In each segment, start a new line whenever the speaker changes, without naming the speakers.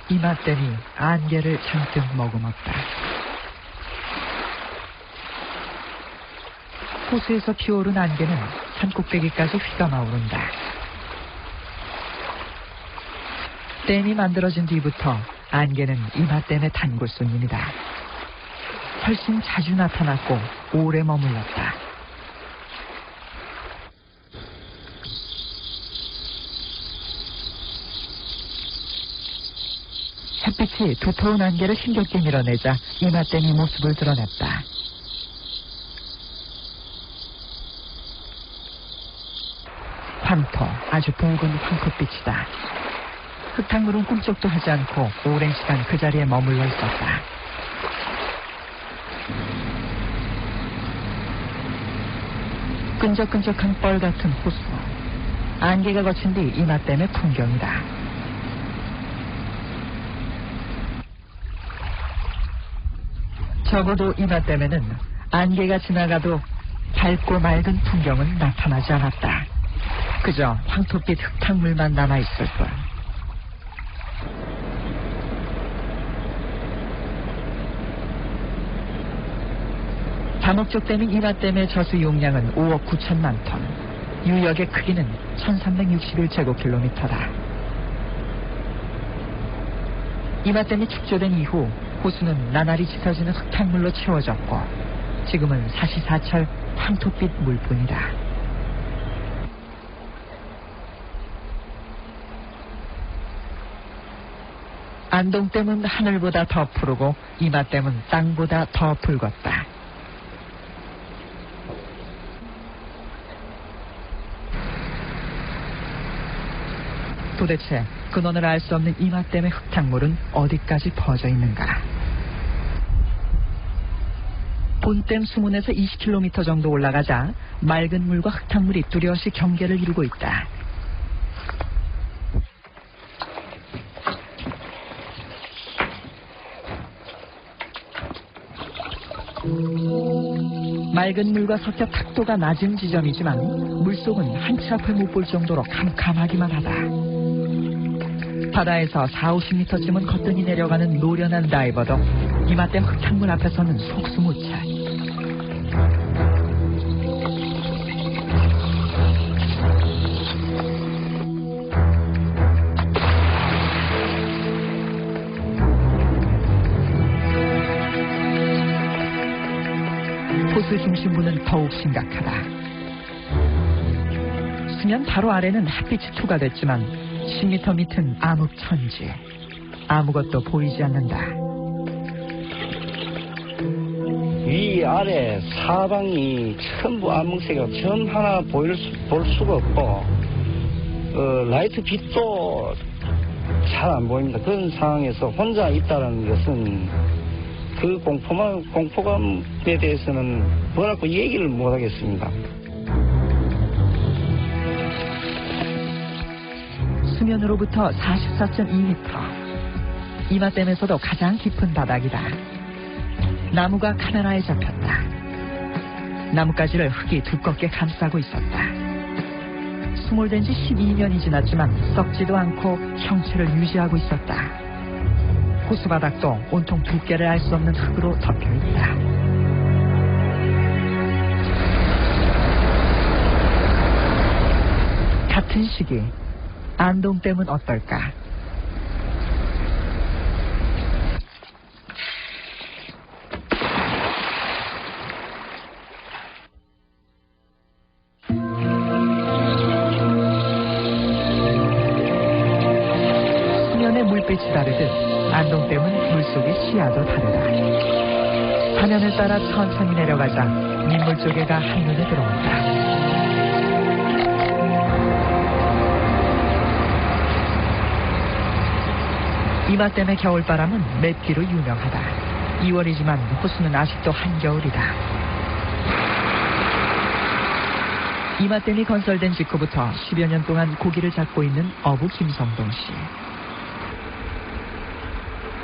이맛댐이 안개를 잔뜩 머금었다. 호수에서 피어오른 안개는 산꼭대기까지 휘감아 오른다. 댐이 만들어진 뒤부터 안개는 이맛댐의 단골 손님이다. 훨씬 자주 나타났고 오래 머물렀다. 햇빛이 두터운 안개를 힘겹게 밀어내자 이맛댐이 모습을 드러냈다. 황토, 아주 붉은 황토빛이다. 흙탕물은 꿈쩍도 하지 않고 오랜 시간 그 자리에 머물러 있었다. 끈적끈적한 뻘 같은 호수. 안개가 거친 뒤 이맛댐의 풍경이다. 적어도 이맛댐에는 안개가 지나가도 밝고 맑은 풍경은 나타나지 않았다. 그저 황토빛 흙탕물만 남아있을 뿐. 다목적 댐인 이맛댐의 저수 용량은 5억 9천만 톤. 유역의 크기는 1361제곱킬로미터다. 이맛댐이 축조된 이후 호수는 나날이 짙어지는 흙탕물로 채워졌고 지금은 사시사철 황토빛 물뿐이다. 안동댐은 하늘보다 더 푸르고 이맛댐은 땅보다 더 붉었다. 도대체 근원을 알 수 없는 이맛댐의 흙탕물은 어디까지 퍼져 있는가? 본댐 수문에서 20km 정도 올라가자 맑은 물과 흙탕물이 뚜렷이 경계를 이루고 있다. 맑은 물과 섞여 탁도가 낮은 지점이지만 물속은 한치 앞을 못 볼 정도로 캄캄하기만 하다. 바다에서 40-50m쯤은 거뜬히 내려가는 노련한 다이버도 이맛댐 흙탕물 앞에서는 속수무책. 호수 중심부는 더욱 심각하다. 수면 바로 아래는 햇빛이 투과됐지만 10m 밑은 암흑천지. 아무것도 보이지 않는다.
위 아래 사방이 전부 암흑색이라 점 하나 볼 수가 없고 라이트 빛도 잘 안 보입니다. 그런 상황에서 혼자 있다는 것은 그 공포감에 대해서는 뭐라고 얘기를 못 하겠습니다.
수면으로부터 44.2m. 이맛댐에서도 가장 깊은 바닥이다. 나무가 카메라에 잡혔다. 나뭇가지를 흙이 두껍게 감싸고 있었다. 수몰된 지 12년이 지났지만 썩지도 않고 형체를 유지하고 있었다. 호수 바닥도 온통 두께를 알 수 없는 흙으로 덮여있다. 같은 시기 안동댐은 어떨까? 수면의 물빛이 다르듯 안동댐은 물속의 시야도 다르다. 사면을 따라 천천히 내려가자 민물 조개가 한눈에 들어온다. 이맛댐의 겨울바람은 맵기로 유명하다. 2월이지만 호수는 아직도 한겨울이다. 이맛댐이 건설된 직후부터 10여 년 동안 고기를 잡고 있는 어부 김성동 씨.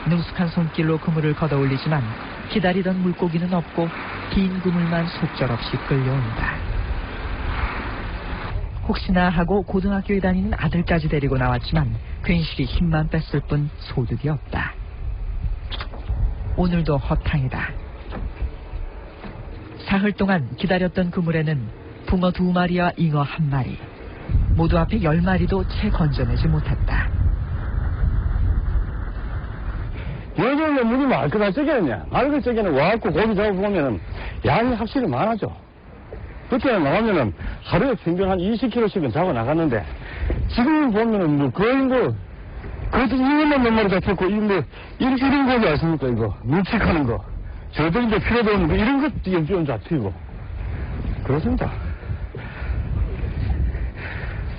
능숙한 손길로 그물을 걷어올리지만 기다리던 물고기는 없고 긴 그물만 속절없이 끌려온다. 혹시나 하고 고등학교에 다니는 아들까지 데리고 나왔지만 괜시리 힘만 뺐을 뿐 소득이 없다. 오늘도 허탕이다. 사흘 동안 기다렸던 그물에는 붕어 2마리와 잉어 1마리, 모두 앞에 10마리도 채 건져내지 못했다.
요즘에 물이 맑거나 저기는요. 맑을 적에는 와갖고 고기 잡아보면은 양이 확실히 많아져. 그때 나오면은 하루에 평균 한 20kg씩은 잡아 나갔는데, 지금 보면은 뭐 거의 뭐, 그것도 이것만 몇 마리 잡혔고, 이런 고기 아십니까, 이거? 묵직하는 거. 저도 이제 필요도 없는 거, 이런 것도 좀 잡히고. 그렇습니다.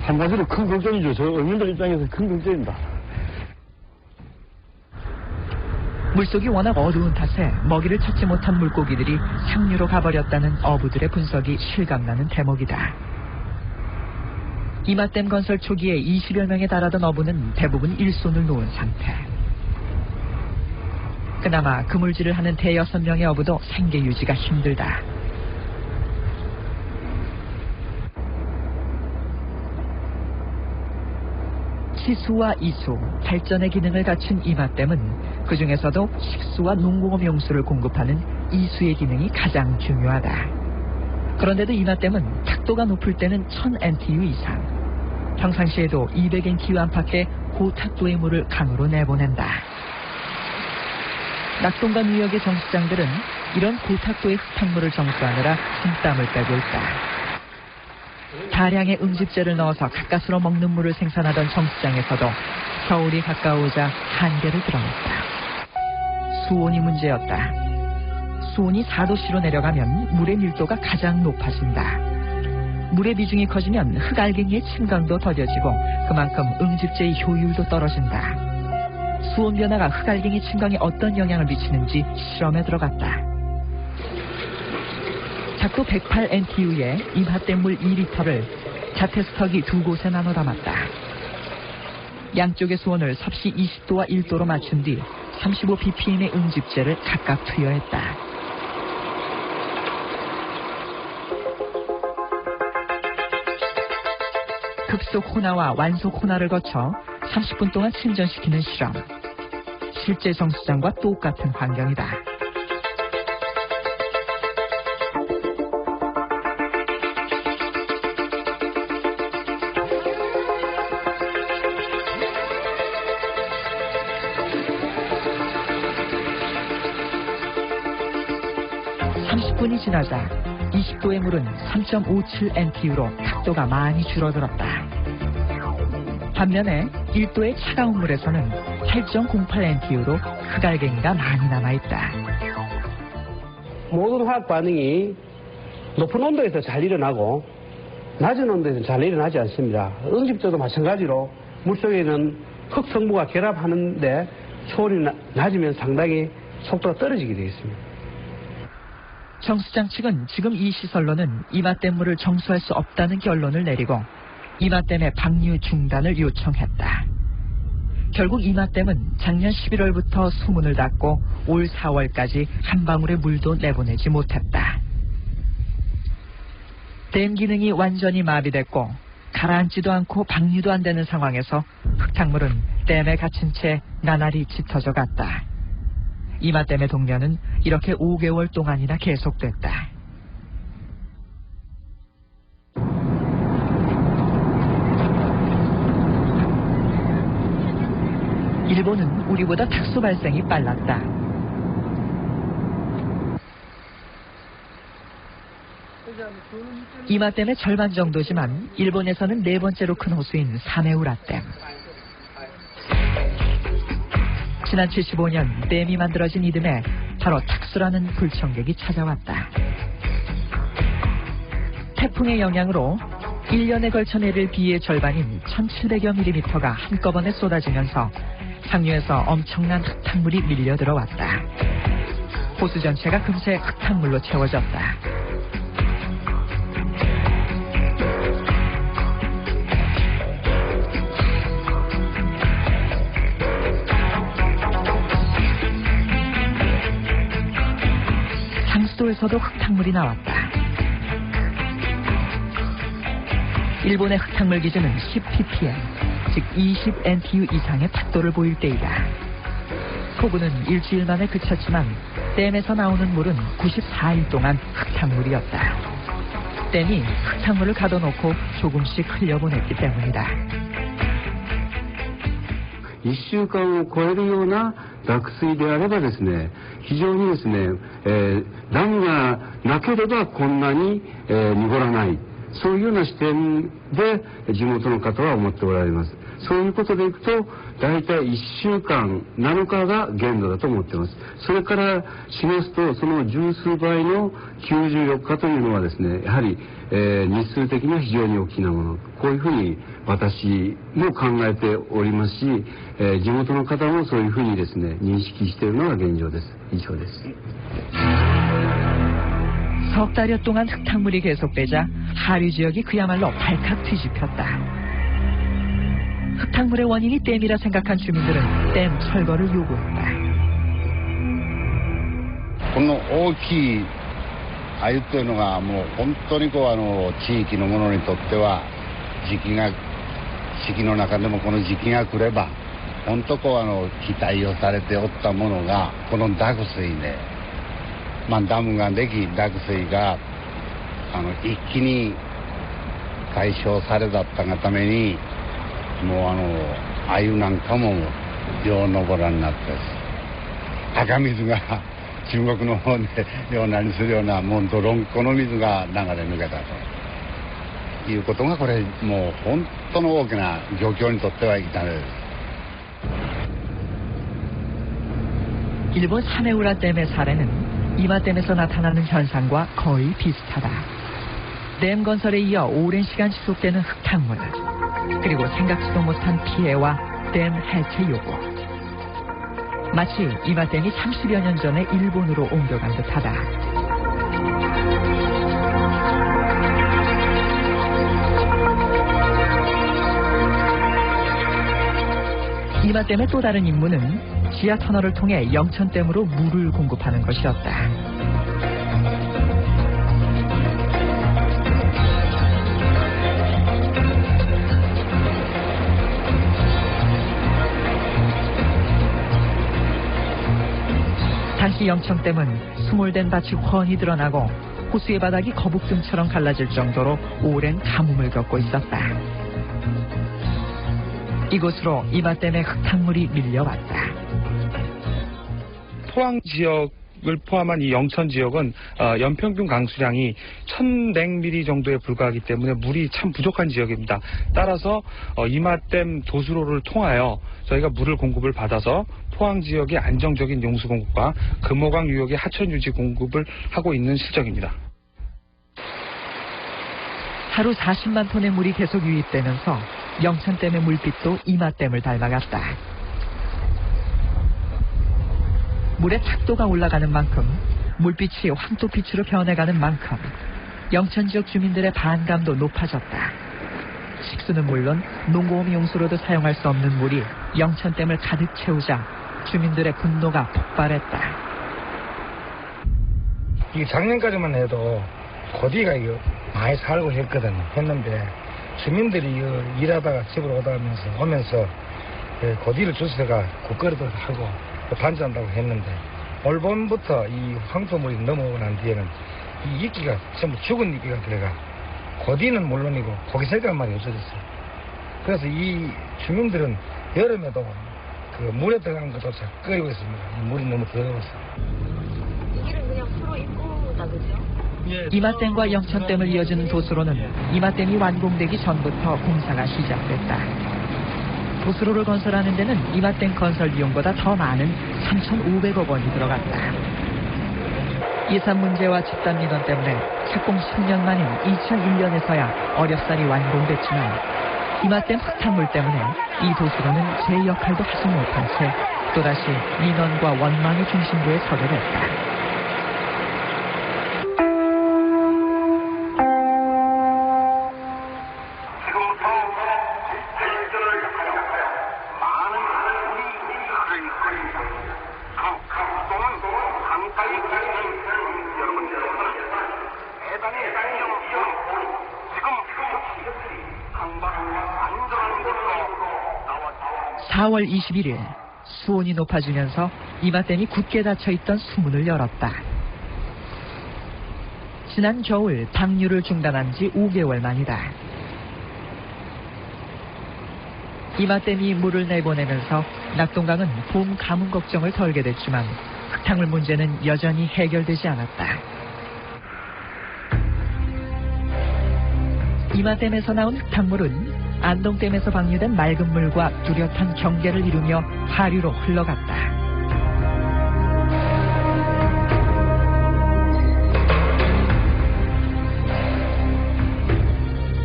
한마디로 큰 걱정이죠. 저 어민들 입장에서 큰 걱정입니다.
물속이 워낙 어두운 탓에 먹이를 찾지 못한 물고기들이 상류로 가버렸다는 어부들의 분석이 실감나는 대목이다. 이맛댐 건설 초기에 20여 명에 달하던 어부는 대부분 일손을 놓은 상태. 그나마 그물질을 하는 대여섯 명의 어부도 생계 유지가 힘들다. 시수와 이수, 발전의 기능을 갖춘 이맛댐은 그 중에서도 식수와 농공업 용수를 공급하는 이수의 기능이 가장 중요하다. 그런데도 이맛댐은 탁도가 높을 때는 1000NTU 이상, 평상시에도 200NTU 안팎의 고탁도의 물을 강으로 내보낸다. 낙동과 뉴욕의 정수장들은 이런 고탁도의 흙탕물을 정수하느라 힘땀을 빼고 있다. 다량의 응집제를 넣어서 가까스로 먹는 물을 생산하던 정수장에서도 겨울이 가까우자 한계를 드러냈다. 수온이 문제였다. 수온이 4도씨로 내려가면 물의 밀도가 가장 높아진다. 물의 비중이 커지면 흙알갱이의 침강도 더뎌지고 그만큼 응집제의 효율도 떨어진다. 수온 변화가 흙알갱이 침강에 어떤 영향을 미치는지 실험에 들어갔다. 작도 108NTU의 이맛댐 물 2리터를 자테스터기 2곳에 나눠 담았다. 양쪽의 수온을 섭씨 20도와 1도로 맞춘 뒤 35ppm의 응집제를 각각 투여했다. 급속 혼화와 완속 혼화를 거쳐 30분 동안 침전시키는 실험. 실제 정수장과 똑같은 환경이다. 분이 지나자 20도의 물은 3.57NTU로 탁도가 많이 줄어들었다. 반면에 1도의 차가운 물에서는 8.08NTU로 흙알갱이가 많이 남아있다.
모든 화학 반응이 높은 온도에서 잘 일어나고 낮은 온도에서 잘 일어나지 않습니다. 응집제도 마찬가지로 물속에는 흙 성분과 결합하는데 초월이 낮으면 상당히 속도가 떨어지게 되어 있습니다.
정수장 측은 지금 이 시설로는 이맛댐 물을 정수할 수 없다는 결론을 내리고 이맛댐의 방류 중단을 요청했다. 결국 이맛댐은 작년 11월부터 수문을 닫고 올 4월까지 한 방울의 물도 내보내지 못했다. 댐 기능이 완전히 마비됐고 가라앉지도 않고 방류도 안 되는 상황에서 흙탕물은 댐에 갇힌 채 나날이 짙어져 갔다. 이맛댐의 동면은 이렇게 5개월 동안이나 계속됐다. 일본은 우리보다 탁수 발생이 빨랐다. 이맛댐의 절반 정도지만 일본에서는 네 번째로 큰 호수인 사메우라댐. 지난 75년 댐이 만들어진 이듬해 바로 탁수라는 불청객이 찾아왔다. 태풍의 영향으로 1년에 걸쳐 내릴 비의 절반인 1700여 밀리미터가 한꺼번에 쏟아지면서 상류에서 엄청난 흙탕물이 밀려 들어왔다. 호수 전체가 금세 흙탕물로 채워졌다. 상수도에서도 흙탕물이 나왔다. 일본의 흙탕물 기준은 10ppm, 즉 20NTU 이상의 탁도를 보일 때이다. 폭우는 일주일 만에 그쳤지만 댐에서 나오는 물은 94일 동안 흙탕물이었다. 댐이 흙탕물을 가둬놓고 조금씩 흘려보냈기 때문이다.
1週間を超えるような落水であればですね、非常にですね、ダムがなければこんなに、濁らない、そういうような視点で地元の方は思っておられます。そういうことでいくと、大体1週間、7日が限度だと思っています。それからしますと、その十数倍の94日というのはですね、やはり、日数的には非常に大きなもの。こういうふうに私も考えておりますし、地元の方もそういうふうにですね、認識しているのが現状です。以上です。
석 달여 동안 흙탕물이 계속되자 하류 지역이 그야말로 발칵 뒤집혔다. 흙탕물의 원인이 댐이라 생각한 주민들은 댐 철거를 요구했다.
この大きい鮎というのがもう本当に地域の者にとっては四季の中でもこの時期が来れば本当期待をされておったものがこの濁水で、ダムができ濁水が一気に解消されだったがためにもう鮎なんかもよう登らんなったです。赤水が中国の方でようなにするようなもう泥んこの水が流れ抜けたということがこれもう本当の大きな漁協にとっては痛手です。
일본 사네우라 댐의 사례는 이마댐에서 나타나는 현상과 거의 비슷하다. 댐 건설에 이어 오랜 시간 지속되는 흙탕물, 그리고 생각지도 못한 피해와 댐 해체 요구. 마치 이마댐이 30여 년 전에 일본으로 옮겨간 듯하다. 이마댐의 또 다른 임무는 지하 터널을 통해 영천댐으로 물을 공급하는 것이었다. 당시 영천댐은 수몰된 밭이 훤히 드러나고 호수의 바닥이 거북등처럼 갈라질 정도로 오랜 가뭄을 겪고 있었다. 이곳으로 이마댐의 흙탕물이 밀려왔다.
포항 지역을 포함한 이 영천 지역은 연평균 강수량이 1100mm 정도에 불과하기 때문에 물이 참 부족한 지역입니다. 따라서 이마댐 도수로를 통하여 저희가 물을 공급을 받아서 포항 지역의 안정적인 용수 공급과 금호강 유역의 하천 유지 공급을 하고 있는 실정입니다.
하루 40만 톤의 물이 계속 유입되면서 영천댐의 물빛도 이마댐을 닮아갔다. 물의 탁도가 올라가는 만큼 물빛이 황토빛으로 변해가는 만큼 영천 지역 주민들의 반감도 높아졌다. 식수는 물론 농고업 용수로도 사용할 수 없는 물이 영천댐을 가득 채우자 주민들의 분노가 폭발했다.
이 작년까지만 해도 고디가 많이 살고 했는데 주민들이 일하다가 집으로 오면서 고디를 주스가 국거리도 하고 반지한다고 했는데 올 봄부터 이 황토물이 넘어오고 난 뒤에는 이 이끼가 전부 죽은 이끼가 들어가 고디는 물론이고 고기 색깔만 없어졌어요. 그래서 이 주민들은 여름에도 그 물에 들어간 것도 잘 끓이고 있습니다. 물이 너무 더러워서.
여기는 그냥 프로 입구다 그죠?
이마댐과 영천댐을 이어주는 도수로는 이마댐이 완공되기 전부터 공사가 시작됐다. 도수로를 건설하는 데는 이마댐 건설 비용보다 더 많은 3,500억 원이 들어갔다. 예산 문제와 집단 민원 때문에 착공 10년 만인 2001년에서야 어렵사리 완공됐지만 이마댐 흙탕물 때문에 이 도수로는 제 역할도 하지 못한 채 또다시 민원과 원망의 중심부에 서게 됐다.
지금 강바람이 안전한 곳으로
4월 21일 수온이 높아지면서 이마댐이 굳게 닫혀있던 수문을 열었다. 지난 겨울 방류를 중단한 지 5개월 만이다. 이마댐이 물을 내보내면서 낙동강은 봄 가뭄 걱정을 덜게 됐지만 흙탕물 문제는 여전히 해결되지 않았다. 이마댐에서 나온 흙탕물은 안동댐에서 방류된 맑은 물과 뚜렷한 경계를 이루며 하류로 흘러갔다.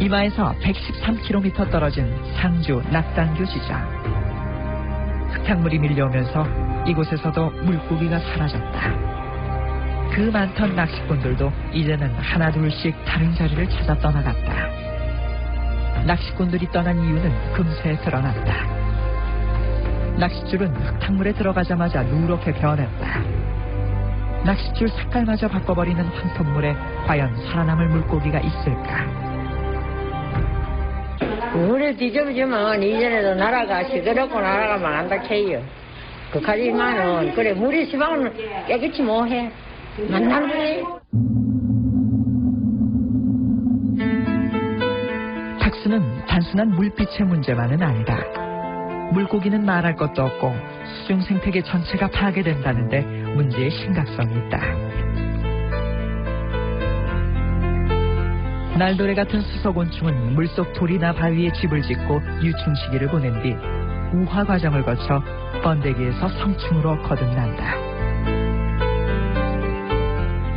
이마에서 113km 떨어진 상주 낙단교 지점. 흙탕물이 밀려오면서 이곳에서도 물고기가 사라졌다. 그 많던 낚시꾼들도 이제는 하나둘씩 다른 자리를 찾아 떠나갔다. 낚시꾼들이 떠난 이유는 금세 드러났다. 낚싯줄은 흙탕물에 들어가자마자 누렇게 변했다. 낚싯줄 색깔마저 바꿔버리는 황토물에 과연 살아남을 물고기가 있을까?
물에 뒤집어지면 이전에도 나라가 시끄럽고 나라가 망한다 해요. 그까지만은 그래 물이 시방은 깨끗이 뭐해 만나네.
탁수는 단순한 물빛의 문제만은 아니다. 물고기는 말할 것도 없고 수중 생태계 전체가 파괴된다는데 문제의 심각성이 있다. 날도래 같은 수소곤충은 물속 돌이나 바위에 집을 짓고 유충 시기를 보낸 뒤 우화 과정을 거쳐 번데기에서 성충으로 거듭난다.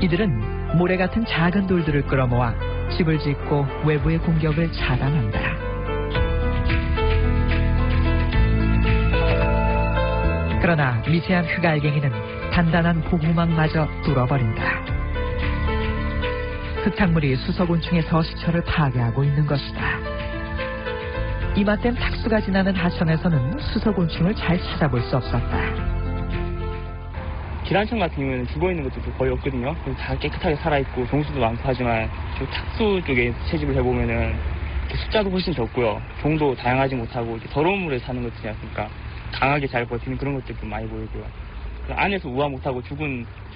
이들은 모래 같은 작은 돌들을 끌어모아 집을 짓고 외부의 공격을 차단한다. 그러나 미세한 흙알갱이는 단단한 보호막마저 뚫어버린다. 흙탕물이 수소곤충의 서식처를 파괴하고 있는 것이다. 이마댐 탁수가 지나는 하천에서는 수소곤충을 잘 찾아볼 수 없었다.
기란청 같은 경우에는 죽어있는 것도 거의 없거든요. 다 깨끗하게 살아있고 종수도 많고 하지만 탁수 쪽에 채집을 해보면은 숫자도 훨씬 적고요. 종도 다양하지 못하고 더러운 물에 사는 것들이 않습니까? 강하게 잘 버티는 그런 것들이 좀 많이 보이고요. 그 안에서 우화 못하고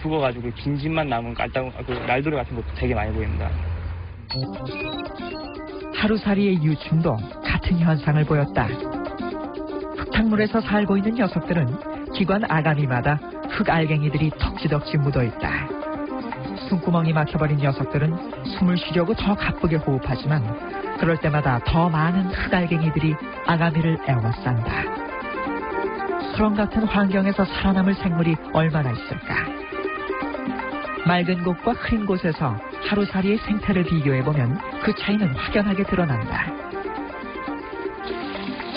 죽어가지고 긴 집만 남은 날도래 같은 것도 되게 많이 보입니다.
하루살이의 유충도 같은 현상을 보였다. 흙탕물에서 살고 있는 녀석들은 기관 아가미마다 흙알갱이들이 덕지덕지 묻어있다. 숨구멍이 막혀버린 녀석들은 숨을 쉬려고 더 가쁘게 호흡하지만 그럴 때마다 더 많은 흙알갱이들이 아가미를 에워싼다. 수렁 같은 환경에서 살아남을 생물이 얼마나 있을까? 맑은 곳과 흐린 곳에서 하루살이의 생태를 비교해보면 그 차이는 확연하게 드러난다.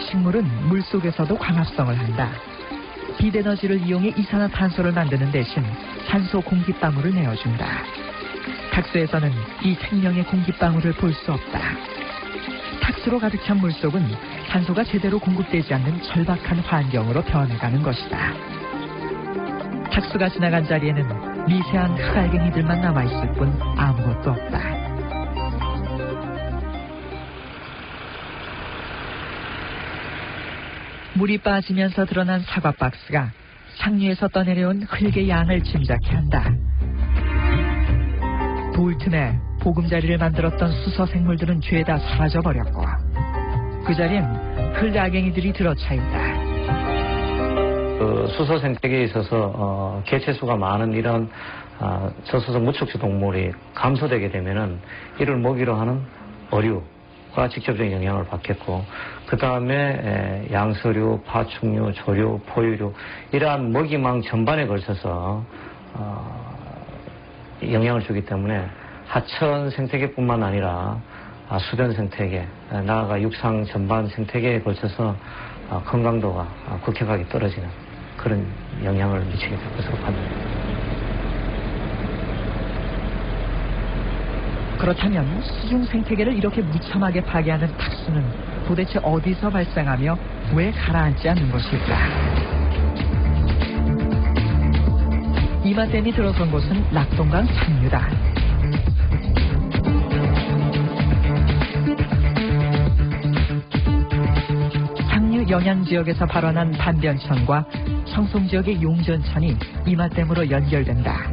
식물은 물속에서도 광합성을 한다. 빛에너지를 이용해 이산화탄소를 만드는 대신 산소 공기방울을 내어준다. 탁수에서는 이 생명의 공기방울을 볼 수 없다. 탁수로 가득 찬 물속은 산소가 제대로 공급되지 않는 절박한 환경으로 변해가는 것이다. 탁수가 지나간 자리에는 미세한 흙알갱이들만 남아있을 뿐 아무것도 없다. 물이 빠지면서 드러난 사과박스가 상류에서 떠내려온 흙의 양을 짐작케 한다. 돌 틈에 보금자리를 만들었던 수서 생물들은 죄다 사라져버렸고 그 자리엔 흙알갱이들이 들어차 있다.
수서 생태계에 있어서 개체수가 많은 이런 저수서 무척추 동물이 감소되게 되면은 이를 먹이로 하는 어류가 직접적인 영향을 받겠고 그 다음에 양서류, 파충류, 조류, 포유류 이러한 먹이망 전반에 걸쳐서 영향을 주기 때문에 하천 생태계뿐만 아니라 수변 생태계, 나아가 육상 전반 생태계에 걸쳐서 건강도가 급격하게 떨어지는 그런 영향을 미치게 될 것으로 판단됩니다.
그렇다면 수중 생태계를 이렇게 무참하게 파괴하는 탁수는 도대체 어디서 발생하며 왜 가라앉지 않는 것일까? 이마댐이 들어선 곳은 낙동강 상류다. 상류 영양 지역에서 발원한 반변천과 청송 지역의 용전천이 이마댐으로 연결된다.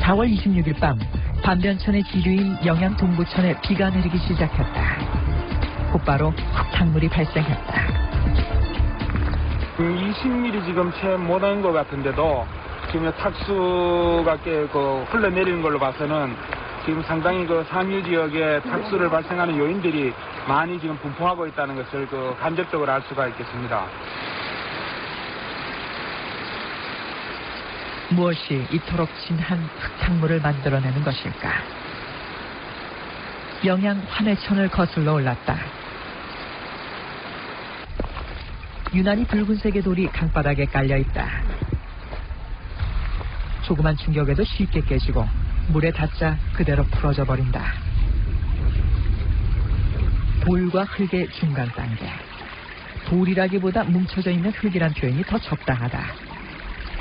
4월 26일 밤 반변천의 지류인 영양 동부천에 비가 내리기 시작했다. 곧바로 흙탕물이 발생했다.
20mm 지금 채 못한 것 같은데도 지금 탁수가 꽤 흘러내리는 걸로 봐서는 지금 상당히 상류 지역에 탁수를 발생하는 요인들이 많이 지금 분포하고 있다는 것을 간접적으로 알 수가 있겠습니다.
무엇이 이토록 진한 흙탕물을 만들어내는 것일까? 영양 환해천을 거슬러 올랐다. 유난히 붉은색의 돌이 강바닥에 깔려있다. 조그만 충격에도 쉽게 깨지고 물에 닿자 그대로 풀어져 버린다. 돌과 흙의 중간 단계. 돌이라기보다 뭉쳐져 있는 흙이란 표현이 더 적당하다.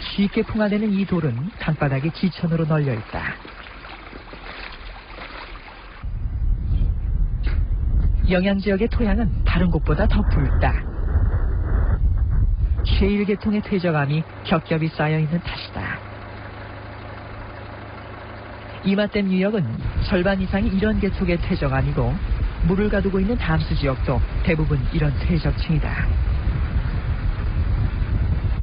쉽게 풍화되는 이 돌은 강바닥에 지천으로 널려있다. 영양지역의 토양은 다른 곳보다 더 붉다. 셰일 계통의 퇴적암이 겹겹이 쌓여있는 탓이다. 이마댐 유역은 절반 이상이 이런 계통의 퇴적암이고 물을 가두고 있는 담수 지역도 대부분 이런 퇴적층이다.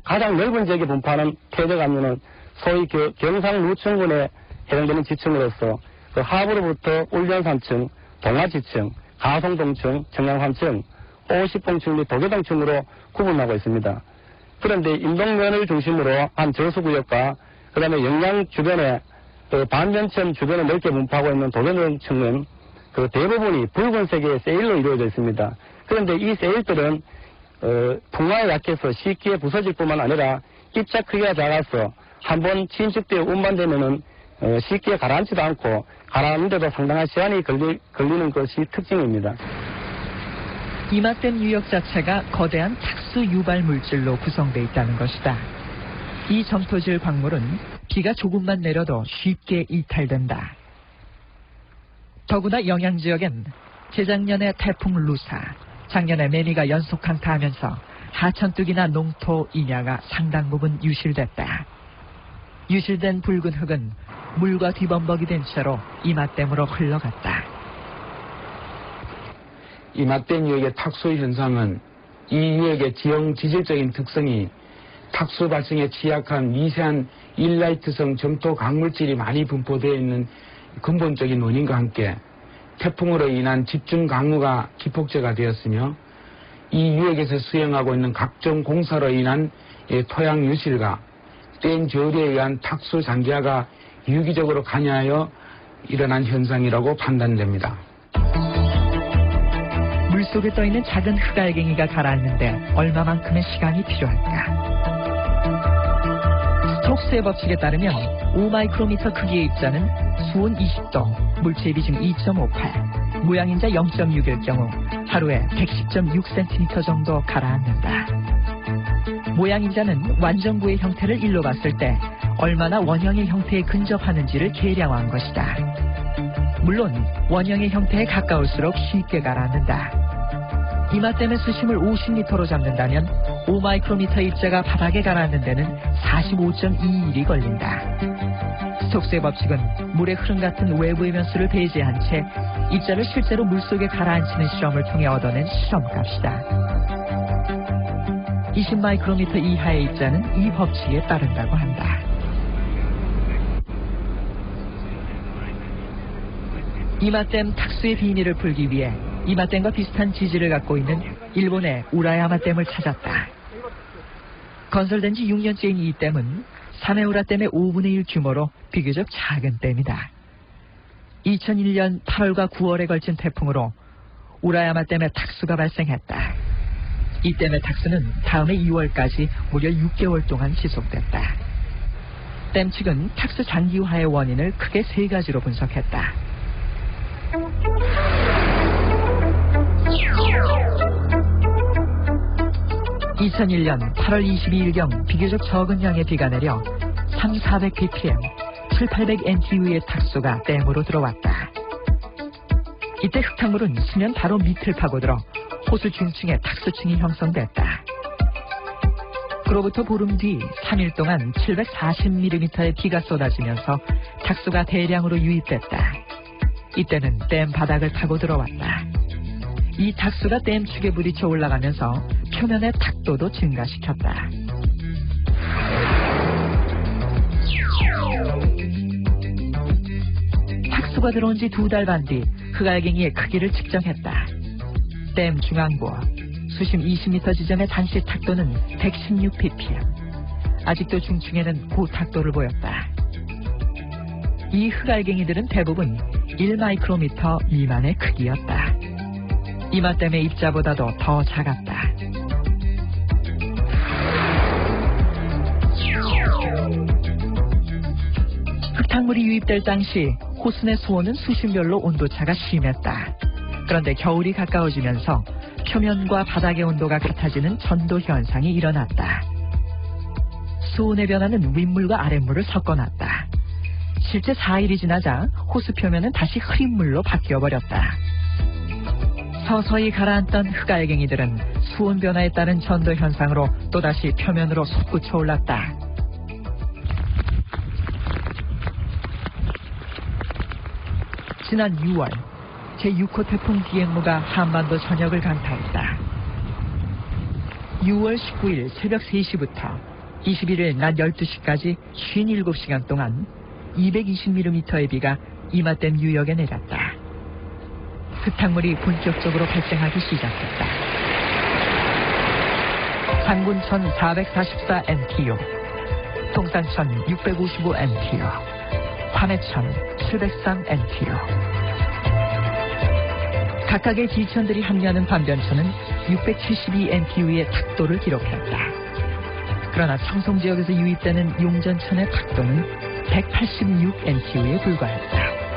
가장 넓은 지역에 분포하는 퇴적암류는 소위 경상루천군에 해당되는 지층으로서 하부로부터 울련산층, 동아지층, 가송동층, 청양환층, 오십봉층 및 도계동층으로 구분하고 있습니다. 그런데 임동면을 중심으로 한 저수구역과 그 다음에 영양 주변에 반변천 주변에 넓게 분포하고 있는 도계동층은 대부분이 붉은색의 세일로 이루어져 있습니다. 그런데 이 세일들은 풍화에 약해서 쉽게 부서질 뿐만 아니라 입자 크기가 작아서 한번 침식되어 운반되면은 쉽게 가라앉지도 않고 가라앉는데도 상당한 시간이 걸리는 것이 특징입니다.
이마댐 유역 자체가 거대한 탁수 유발 물질로 구성되어 있다는 것이다. 이 점토질 광물은 비가 조금만 내려도 쉽게 이탈된다. 더구나 영양지역엔 재작년에 태풍 루사, 작년에 매미가 연속 강타하면서 하천뚝이나 농토 인야가 상당 부분 유실됐다. 유실된 붉은 흙은 물과 뒤범벅이 된 채로 이마댐으로 흘러갔다.
이마댐 유역의 탁수 현상은 이 유역의 지형 지질적인 특성이 탁수 발생에 취약한 미세한 일라이트성 점토 강물질이 많이 분포되어 있는 근본적인 원인과 함께 태풍으로 인한 집중 강우가 기폭제가 되었으며 이 유역에서 수행하고 있는 각종 공사로 인한 토양 유실과 댐 저울에 의한 탁수 장기화가 유기적으로 관여하여 일어난 현상이라고 판단됩니다.
물속에 떠있는 작은 흙알갱이가 가라앉는데 얼마만큼의 시간이 필요할까? 스톡스의 법칙에 따르면 5마이크로미터 크기의 입자는 수온 20도, 물체 비중 2.58, 모양인자 0.6일 경우 하루에 110.6cm 정도 가라앉는다. 모양인자는 완전구의 형태를 일로 봤을 때 얼마나 원형의 형태에 근접하는지를 계량한 것이다. 물론 원형의 형태에 가까울수록 쉽게 가라앉는다. 이마댐의 수심을 50m로 잡는다면 5마이크로미터 입자가 바닥에 가라앉는 데는 45.2일이 걸린다. 스톡스의 법칙은 물의 흐름 같은 외부의 변수를 배제한 채 입자를 실제로 물속에 가라앉히는 실험을 통해 얻어낸 실험값이다. 20마이크로미터 이하의 입자는 이 법칙에 따른다고 한다. 이마댐 탁수의 비밀을 풀기 위해 이마댐과 비슷한 지질을 갖고 있는 일본의 우라야마댐을 찾았다. 건설된 지 6년째인 이 댐은 사메우라댐의 5분의 1 규모로 비교적 작은 댐이다. 2001년 8월과 9월에 걸친 태풍으로 우라야마댐에 탁수가 발생했다. 이 댐의 탁수는 다음해 2월까지 무려 6개월 동안 지속됐다. 댐 측은 탁수 장기화의 원인을 크게 3가지로 분석했다. 2001년 8월 22일경 비교적 적은 양의 비가 내려 3,400 ppm, 7,800 NTU의 탁수가 댐으로 들어왔다. 이때 흙탕물은 수면 바로 밑을 파고들어 호수 중층에 탁수층이 형성됐다. 그로부터 보름 뒤 3일 동안 740mm의 비가 쏟아지면서 탁수가 대량으로 유입됐다. 이때는 댐 바닥을 타고 들어왔다. 이 탁수가 댐 축에 부딪혀 올라가면서 표면의 탁도도 증가시켰다. 탁수가 들어온 지 2달 반 뒤 흑알갱이의 크기를 측정했다. 댐 중앙부 수심 20m 지점의 단시 탁도는 116 ppm. 아직도 중층에는 고탁도를 보였다. 이 흑알갱이들은 대부분 1마이크로미터 미만의 크기였다. 이마댐의 입자보다도 더 작았다. 흙탕물이 유입될 당시 호수 내 수온은 수심별로 온도차가 심했다. 그런데 겨울이 가까워지면서 표면과 바닥의 온도가 같아지는 전도 현상이 일어났다. 수온의 변화는 윗물과 아랫물을 섞어놨다. 실제 4일이 지나자 호수 표면은 다시 흐린 물로 바뀌어버렸다. 서서히 가라앉던 흑알갱이들은 수온 변화에 따른 전도 현상으로 또다시 표면으로 솟구쳐 올랐다. 지난 6월 제6호 태풍 디엠무가 한반도 전역을 강타했다. 6월 19일 새벽 3시부터 21일 낮 12시까지 57시간 동안 220mm의 비가 이마댐 유역에 내렸다. 흙탕물이 본격적으로 발생하기 시작했다. 상군천 444 NTU, 동산천 655 NTU, 관해천 703 NTU. 각각의 지천들이 합류하는 반변천은 672 NTU의 탁도를 기록했다. 그러나 청송지역에서 유입되는 용전천의 탁도는 186 NTU에 불과했다.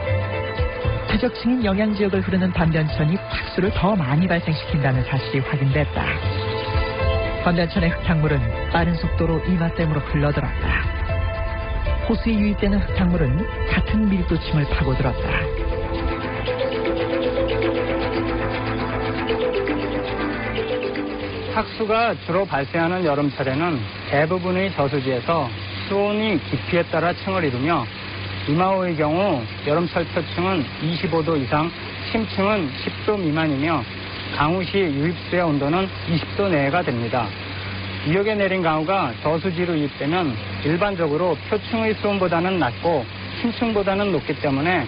퇴적층인 영양지역을 흐르는 반변천이 탁수를 더 많이 발생시킨다는 사실이 확인됐다. 반변천의 흙탕물은 빠른 속도로 이마댐으로 흘러들었다. 호수에 유입되는 흙탕물은 같은 밀도층을 파고들었다.
탁수가 주로 발생하는 여름철에는 대부분의 저수지에서 수온이 깊이에 따라 층을 이루며 이마호의 경우 여름철 표층은 25도 이상, 심층은 10도 미만이며 강우 시 유입수의 온도는 20도 내외가 됩니다. 유역에 내린 강우가 저수지로 유입되면 일반적으로 표층의 수온보다는 낮고 심층보다는 높기 때문에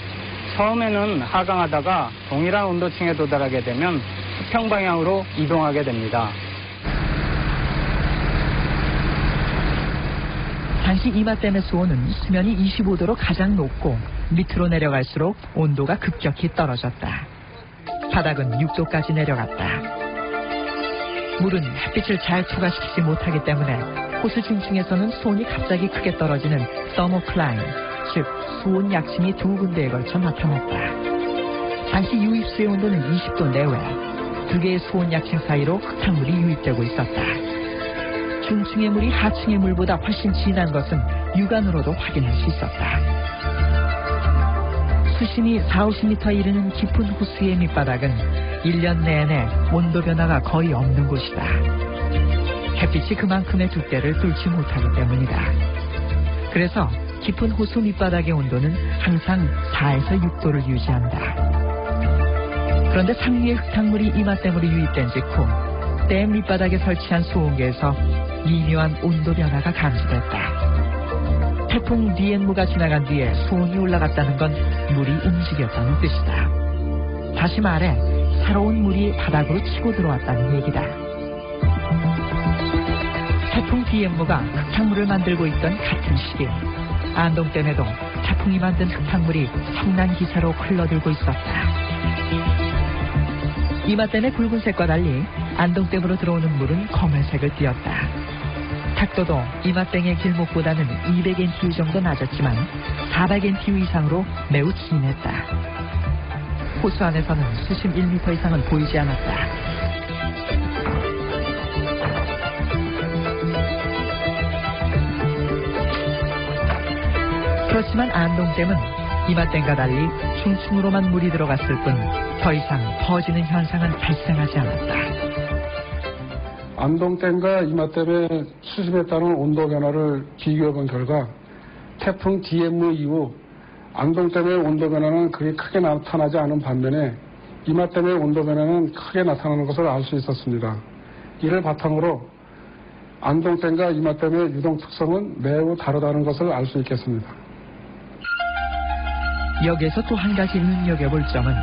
처음에는 하강하다가 동일한 온도층에 도달하게 되면 수평 방향으로 이동하게 됩니다.
당시 이마댐의 수온은 수면이 25도로 가장 높고 밑으로 내려갈수록 온도가 급격히 떨어졌다. 바닥은 6도까지 내려갔다. 물은 햇빛을 잘 투과시키지 못하기 때문에 호수 중층에서는 수온이 갑자기 크게 떨어지는 서머클라인, 즉 수온 약침이 두 군데에 걸쳐 나타났다. 당시 유입수의 온도는 20도 내외, 두 개의 수온 약침 사이로 흙탕물이 유입되고 있었다. 중층의 물이 하층의 물보다 훨씬 진한 것은 육안으로도 확인할 수 있었다. 수심이 40-50m 이르는 깊은 호수의 밑바닥은 1년 내내 온도 변화가 거의 없는 곳이다. 햇빛이 그만큼의 두께를 뚫지 못하기 때문이다. 그래서 깊은 호수 밑바닥의 온도는 항상 4에서 6도를 유지한다. 그런데 상류의 흙탕물이 이마댐으로 유입된 직후 댐 밑바닥에 설치한 수온계에서 미묘한 온도 변화가 감지됐다. 태풍 디엠무가 지나간 뒤에 수온이 올라갔다는 건 물이 움직였다는 뜻이다. 다시 말해 새로운 물이 바닥으로 치고 들어왔다는 얘기다. 태풍 디엠무가 흙탕물을 만들고 있던 같은 시기 안동댐에도 태풍이 만든 흙탕물이 성난 기세로 흘러들고 있었다. 이마댐의 붉은색과 달리 안동댐으로 들어오는 물은 검은색을 띠었다. 탁도도 이마댐의 길목보다는 200NTU 정도 낮았지만 400NTU 이상으로 매우 진했다. 호수 안에서는 수심 1m 이상은 보이지 않았다. 그렇지만 안동댐은 이맛댐과 달리 중층으로만 물이 들어갔을 뿐 더 이상 퍼지는 현상은 발생하지 않았다.
안동댐과 이맛댐의 수심에 따른 온도 변화를 비교해본 결과 태풍 DM 이후 안동댐의 온도 변화는 그리 크게 나타나지 않은 반면에 이맛댐의 온도 변화는 크게 나타나는 것을 알 수 있었습니다. 이를 바탕으로 안동댐과 이맛댐의 유동 특성은 매우 다르다는 것을 알 수 있겠습니다.
여기에서 또 한 가지 눈여겨볼 점은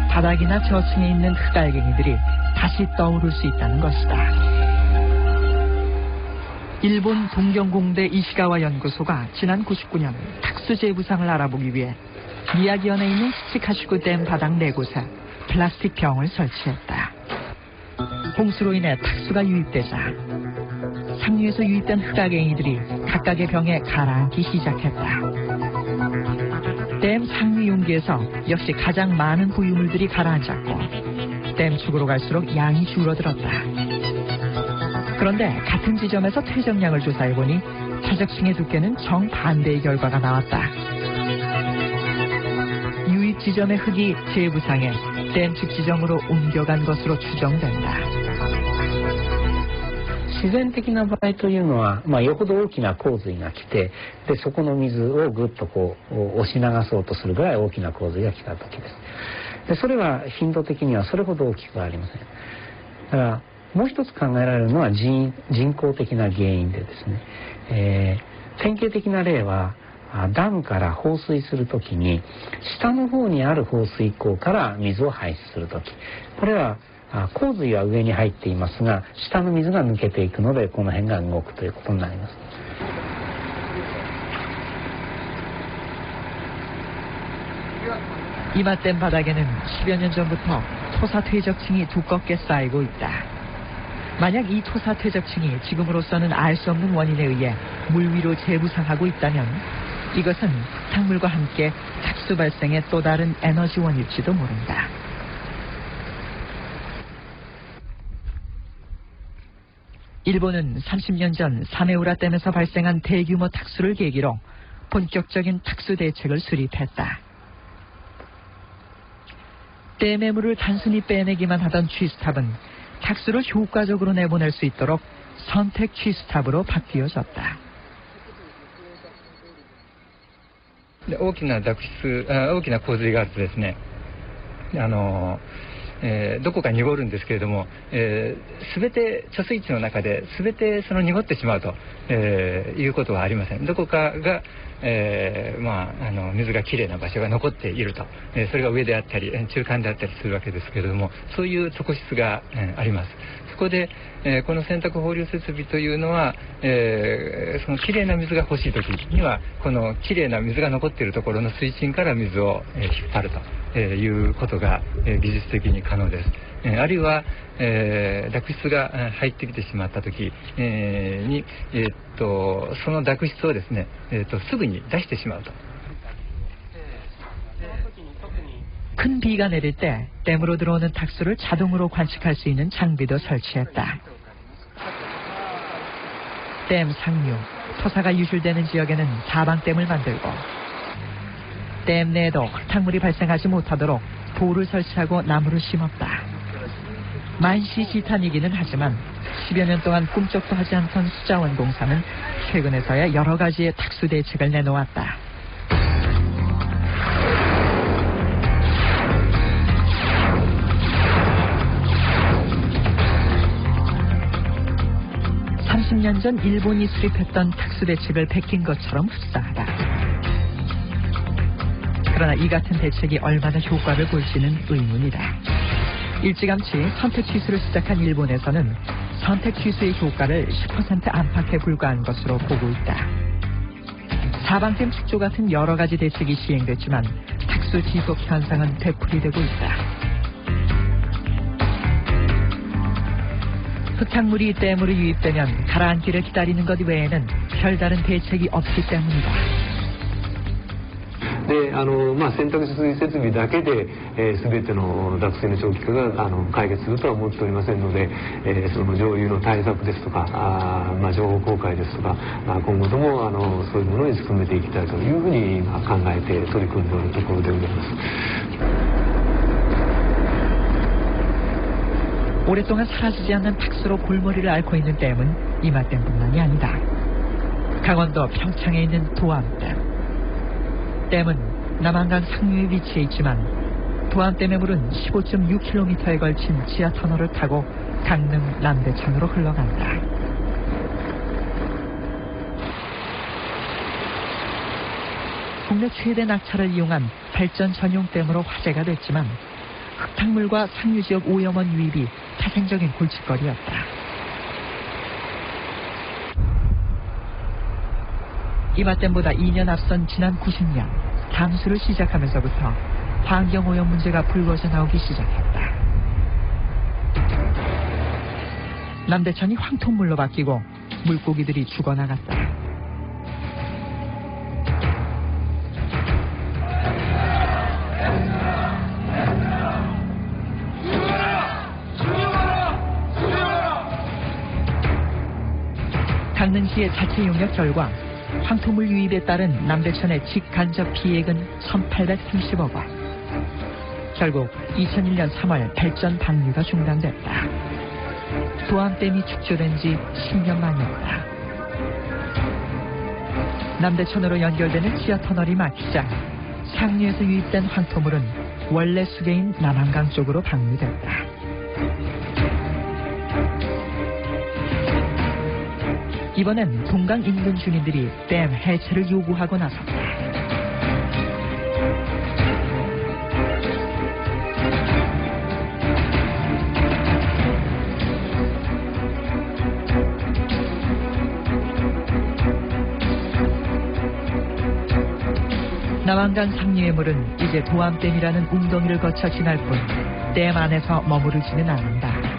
바닥이나 저층에 있는 흙알갱이들이 다시 떠오를 수 있다는 것이다. 일본 동경공대 이시가와 연구소가 지난 99년 탁수 재부상을 알아보기 위해 미야기현에 있는 시치카슈구 댐 바닥 4곳에 플라스틱 병을 설치했다. 홍수로 인해 탁수가 유입되자 상류에서 유입된 흙알갱이들이 각각의 병에 가라앉기 시작했다. 댐 상류 용기에서 역시 가장 많은 부유물들이 가라앉았고 댐 축으로 갈수록 양이 줄어들었다. 그런데 같은 지점에서 퇴적량을 조사해보니 퇴적층의 두께는 정반대의 결과가 나왔다. 유입 지점의 흙이 재부상해 댐 측 지점으로 옮겨간 것으로 추정된다.
自然的な場合というのは、よほど大きな洪水が来て、でそこの水をぐっとこう押し流そうとするぐらい大きな洪水が来た時です。でそれは頻度的にはそれほど大きくありません。だからもう一つ考えられるのは人工的な原因でですね、典型的な例はダムから放水するときに下の方にある放水口から水を排出するとき、これは洪水は上に入っていますが下の水が抜けていくのでこの辺が動くということになります。
이맛댐 바닥에는 10여 년 전부터 토사 퇴적층이 두껍게 쌓이고 있다. 만약 이 토사 퇴적층이 지금으로서는 알 수 없는 원인에 의해 물 위로 재부상하고 있다면 이것은 흙탕물과 함께 탁수 발생의 또 다른 에너지원일지도 모른다. 일본은 30년 전 사메우라 댐에서 발생한 대규모 탁수를 계기로 본격적인 탁수 대책을 수립했다. 댐의 물을 단순히 빼내기만 하던 취수탑은 탁수를 효과적으로 내보낼 수 있도록 선택 취수탑으로 바뀌어졌다.
大きな洪水があるとですね、どこか濁るんですけれども、全て貯水池の中で全てその濁ってしまうと、いうことはありません。どこかが、水がきれいな場所が残っていると、それが上であったり中間であったりするわけですけれども、そういう特質が、あります。そこで、この洗濯放流設備というのは、そのきれいな水が欲しいときにはこのきれいな水が残っているところの水深から水を、引っ張ると、いうことが、技術的に可能です。あるいは、濁質が入ってきてしまったとき、に、その濁質をですね、すぐに出してしまうと。
큰 비가 내릴 때 댐으로 들어오는 탁수를 자동으로 관측할 수 있는 장비도 설치했다. 댐 상류, 토사가 유출되는 지역에는 사방댐을 만들고 댐 내에도 흙탕물이 발생하지 못하도록 돌을 설치하고 나무를 심었다. 만시지탄이기는 하지만 10여 년 동안 꿈쩍도 하지 않던 수자원공사는 최근에서야 여러 가지의 탁수 대책을 내놓았다. (30년) 전 일본이 수립했던 탁수 대책을 베낀 것처럼 흡사하다. 그러나 이 같은 대책이 얼마나 효과를 볼지는 의문이다. 일찌감치 선택 취수를 시작한 일본에서는 선택 취수의 효과를 10% 안팎에 불과한 것으로 보고 있다. 사방댐 축조 같은 여러 가지 대책이 시행됐지만 탁수 지속 현상은 되풀이되고 있다. 흙탕물이 댐으로 유입되면 가라앉기를 기다리는 것 외에는 별다른 대책이 없기 때문이다.
で、選択水設備だけで、全ての濁水の長期化が解決するとは思っておりませんので、その上流の対策ですとか、情報公開ですとか、今後ともそういうものに進めていきたいというふうに今考えて取り組んでおるところでございます。
오랫동안 사라지지 않는 탁수로 골머리를 앓고 있는 댐은 이마댐뿐만이 아니다. 강원도 평창에 있는 도암댐. 댐은 남한강 상류에 위치해 있지만 도암댐의 물은 15.6km에 걸친 지하 터널을 타고 강릉 남대천으로 흘러간다. 국내 최대 낙차를 이용한 발전 전용 댐으로 화제가 됐지만 흙탕물과 상류지역 오염원 유입이 태생적인 골칫거리였다. 이마댐보다 2년 앞선 지난 90년 담수를 시작하면서부터 환경오염 문제가 불거져 나오기 시작했다. 남대천이 황토물로 바뀌고 물고기들이 죽어나갔다. 강릉시의 자체 용역 결과 황토물 유입에 따른 남대천의 직간접 피해액은 1,830억 원. 결국 2001년 3월 발전 방류가 중단됐다. 도암댐이 축조된 지 10년 만이었다. 남대천으로 연결되는 지하터널이 막히자 상류에서 유입된 황토물은 원래 수계인 남한강 쪽으로 방류됐다. 이번엔 동강 인근 주민들이 댐 해체를 요구하고 나섰다. 남한강 상류의 물은 이제 도암댐이라는 웅덩이를 거쳐 지날 뿐 댐 안에서 머무르지는 않는다.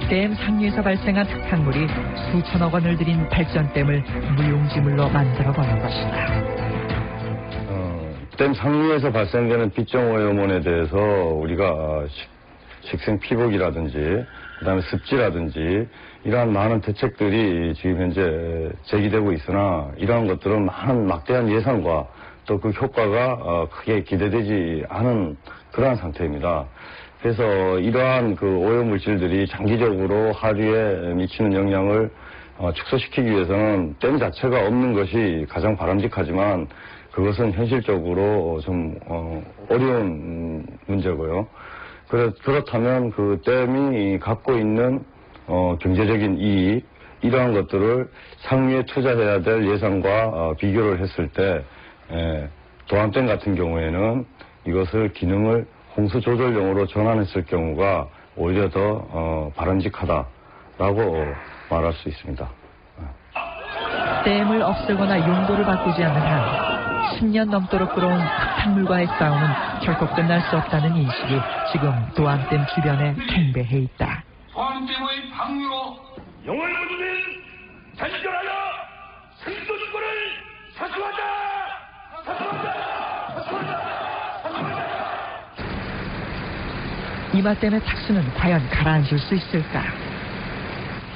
댐 상류에서 발생한 흙탕물이 수천억 원을 들인 발전댐을 무용지물로 만들어버린 것이다.
댐 상류에서 발생되는 빗정오염원에 대해서 우리가 식생 피복이라든지 그다음에 습지라든지 이러한 많은 대책들이 지금 현재 제기되고 있으나 이러한 것들은 많은 막대한 예산과 또 그 효과가 크게 기대되지 않은 그러한 상태입니다. 그래서 이러한 그 오염물질들이 장기적으로 하류에 미치는 영향을 축소시키기 위해서는 댐 자체가 없는 것이 가장 바람직하지만 그것은 현실적으로 좀 어려운 문제고요. 그렇다면 그 댐이 갖고 있는 경제적인 이익 이러한 것들을 상류에 투자해야 될 예산과 비교를 했을 때 도암댐 같은 경우에는 이것을 기능을 홍수 조절용으로 전환했을 경우가 오히려 더 바람직하다라고 말할 수 있습니다.
댐을 없애거나 용도를 바꾸지 않는 한 10년 넘도록 끌어온 흙탕물과의 싸움은 결코 끝날 수 없다는 인식이 지금 도암댐 주변에 팽배해 있다.
도암댐의 방류로 영월 모두는 단결하여 생존권을 사수하자!
이마댐의 탁수는 과연 가라앉을 수 있을까?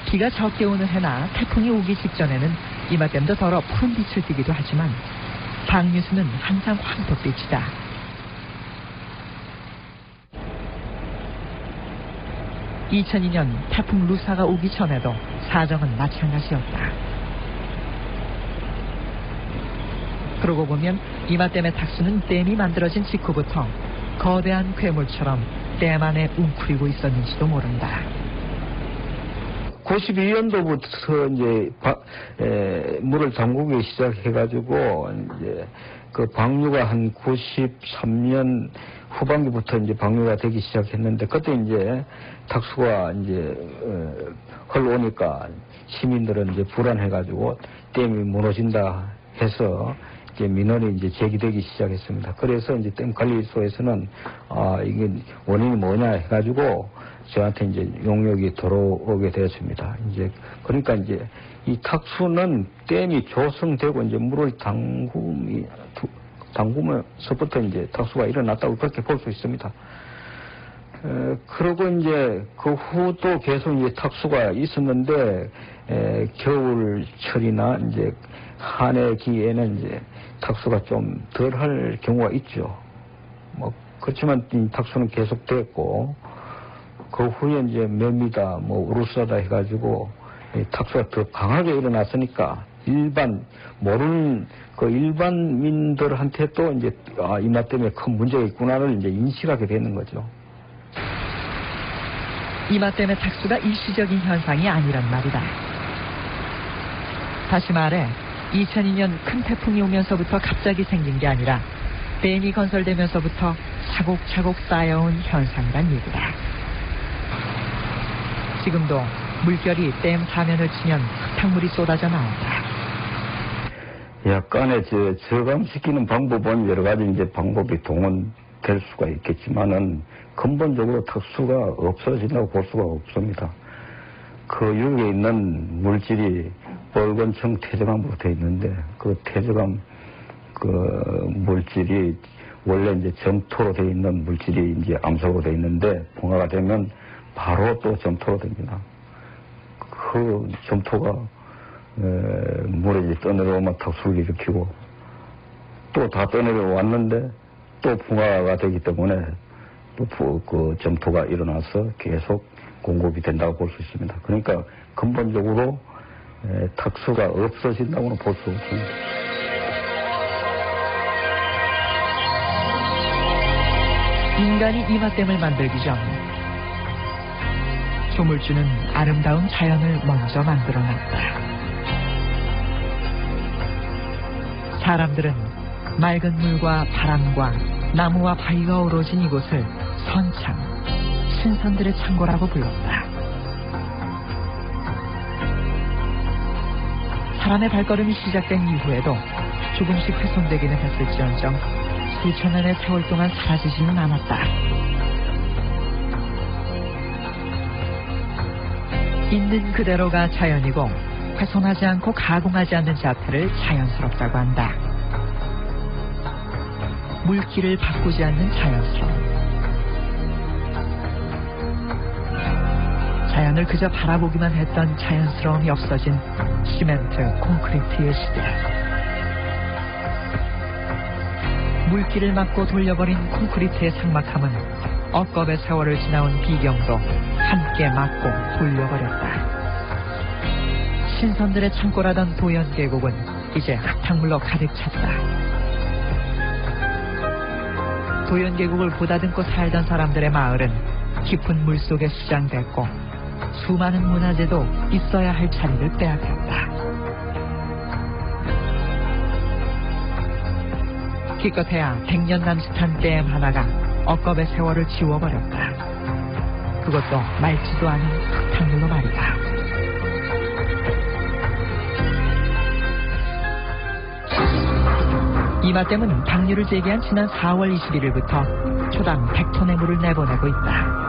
비가 적게 오는 해나 태풍이 오기 직전에는 이마댐도 더러 푸른 빛을 띠기도 하지만 방류수는 항상 황토빛이다. (2002년) 태풍 루사가 오기 전에도 사정은 마찬가지였다. 그러고 보면 이마댐의 탁수는 댐이 만들어진 직후부터 거대한 괴물처럼 댐 안에 웅크리고 있었는지도 모른다.
92년도부터 이제 물을 담그기 시작해가지고 이제 그 방류가 한 93년 후반기부터 이제 방류가 되기 시작했는데 그때 이제 탁수가 이제 흘러오니까 시민들은 이제 불안해가지고 댐이 무너진다 해서 이제 민원이 이제 제기되기 시작했습니다. 그래서 이제 댐 관리소에서는 이게 원인이 뭐냐 해가지고 저한테 이제 용역이 들어오게 되었습니다. 이제 그러니까 이제 이 탁수는 댐이 조성되고 이제 물을 담그면서부터 이제 탁수가 일어났다고 그렇게 볼 수 있습니다. 그러고 이제 그 후도 계속 이제 탁수가 있었는데 겨울철이나 이제 한해기에는 이제 탁수가 좀 덜할 경우가 있죠. 뭐 그렇지만 이 탁수는 계속됐고 그 후에 이제 매미다 뭐 우루스다 해가지고 이 탁수가 더 강하게 일어났으니까 모르는 그 일반민들한테도 이제 이맛 때문에 큰 문제가 있구나를 이제 인식하게 되는 거죠.
이맛 때문에 탁수가 일시적인 현상이 아니란 말이다. 다시 말해 2002년 큰 태풍이 오면서부터 갑자기 생긴 게 아니라 댐이 건설되면서부터 차곡차곡 쌓여온 현상이란 얘기다. 지금도 물결이 댐 사면을 치면 흙탕물이 쏟아져 나온다.
약간의 저감시키는 방법은 여러 가지 이제 방법이 동원될 수가 있겠지만은 근본적으로 탁수가 없어진다고 볼 수가 없습니다. 그 유역에 있는 물질이 뻘건청 퇴적암으로 되어 있는데 그 퇴적암 그 물질이 원래 이제 점토로 되어 있는 물질이 이제 암석으로 되어 있는데 풍화가 되면 바로 또 점토로 됩니다. 그 점토가 물에 이제 떠내려오면 탁수를 일으키고 또 다 떠내려왔는데 또 풍화가 되기 때문에 또 그 점토가 일어나서 계속 공급이 된다고 볼 수 있습니다. 그러니까 근본적으로 탁수가 없어진다고는 볼 수 없습니다.
인간이 이맛댐을 만들기 전 조물주는 아름다운 자연을 먼저 만들어놨다. 사람들은 맑은 물과 바람과 나무와 바위가 어우러진 이곳을 선창, 신선들의 창고라고 불렀다. 사람의 발걸음이 시작된 이후에도 조금씩 훼손되기는 했을지언정 수천 년의 세월 동안 사라지지는 않았다. 있는 그대로가 자연이고 훼손하지 않고 가공하지 않는 자태를 자연스럽다고 한다. 물기를 바꾸지 않는 자연스러움. 자연을 그저 바라보기만 했던 자연스러움이 없어진 시멘트, 콘크리트의 시대. 물기를 막고 돌려버린 콘크리트의 삭막함은 억겁의 세월을 지나온 비경도 함께 막고 돌려버렸다. 신선들의 창고라던 도연계곡은 이제 흙탕물로 가득 찼다. 도연계곡을 보다듬고 살던 사람들의 마을은 깊은 물속에 수장됐고 수많은 문화재도 있어야 할 자리를 빼앗겼다. 기껏해야 100년 남짓한 댐 하나가 억겁의 세월을 지워버렸다. 그것도 맑지도 않은 흙탕물로 말이다. 이맛댐은 방류를 제기한 지난 4월 21일부터 초당 100톤의 물을 내보내고 있다.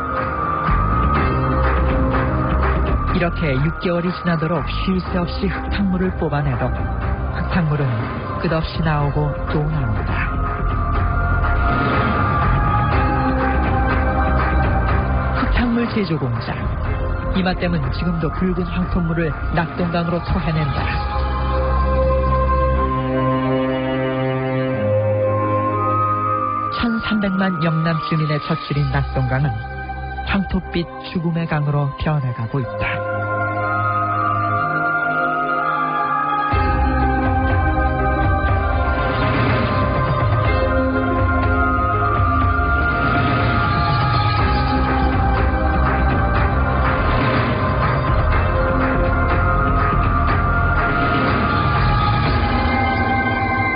이렇게 6개월이 지나도록 쉴 새 없이 흙탕물을 뽑아내도 흙탕물은 끝없이 나오고 또 나온다. 흙탕물 제조 공장. 이맛댐은 지금도 붉은 황토물을 낙동강으로 토해낸다. 1300만 영남 주민의 젖줄인 낙동강은 황토빛 죽음의 강으로 변해가고 있다.